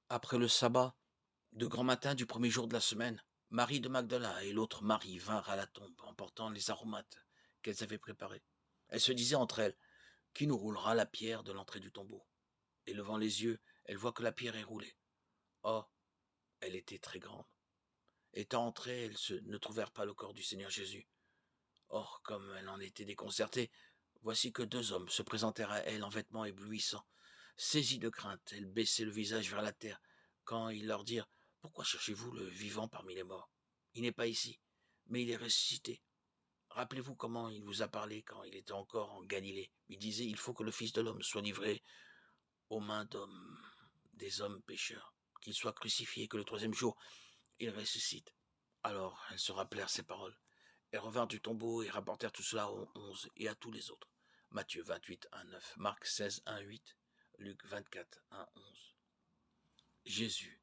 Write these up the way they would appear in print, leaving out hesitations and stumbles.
Après le sabbat, de grand matin du premier jour de la semaine, Marie de Magdala et l'autre Marie vinrent à la tombe, emportant les aromates qu'elles avaient préparés. Elles se disaient entre elles, qui nous roulera la pierre de l'entrée du tombeau? Et levant les yeux, elles voient que la pierre est roulée. Or, elle était très grande. Étant entrées, ne trouvèrent pas le corps du Seigneur Jésus. Or, comme elles en étaient déconcertées, voici que deux hommes se présentèrent à elles en vêtements éblouissants. Saisies de crainte, elles baissaient le visage vers la terre, quand ils leur dirent: Pourquoi cherchez-vous le vivant parmi les morts? Il n'est pas ici, mais il est ressuscité. Rappelez-vous comment il vous a parlé quand il était encore en Galilée. Il disait: Il faut que le Fils de l'homme soit livré aux mains d'hommes, des hommes pécheurs, qu'il soit crucifié, que le troisième jour il ressuscite. Alors elles se rappelèrent ces paroles. Elles revinrent du tombeau et rapportèrent tout cela aux 11 et à tous les autres. Matthieu 28, 1, 9, Marc 16, 1, 8, Luc 24, 1, 11. Jésus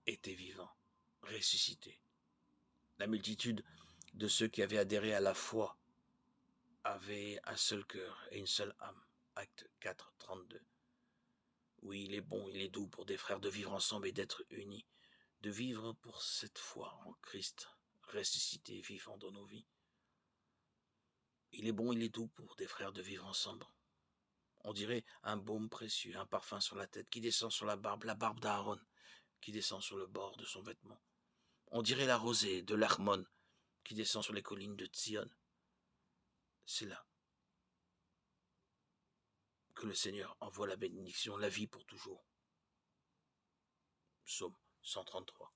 était vivant, ressuscité. La multitude de ceux qui avaient adhéré à la foi avaient un seul cœur et une seule âme. Acte 4, 32. Oui, il est bon, il est doux pour des frères de vivre ensemble et d'être unis, de vivre pour cette foi en Christ, ressuscité et vivant dans nos vies. Il est bon, il est doux pour des frères de vivre ensemble. On dirait un baume précieux, un parfum sur la tête qui descend sur la barbe d'Aaron, qui descend sur le bord de son vêtement. On dirait la rosée de l'Hermon qui descend sur les collines de Tzion. C'est là que le Seigneur envoie la bénédiction, la vie pour toujours. Psaume 133.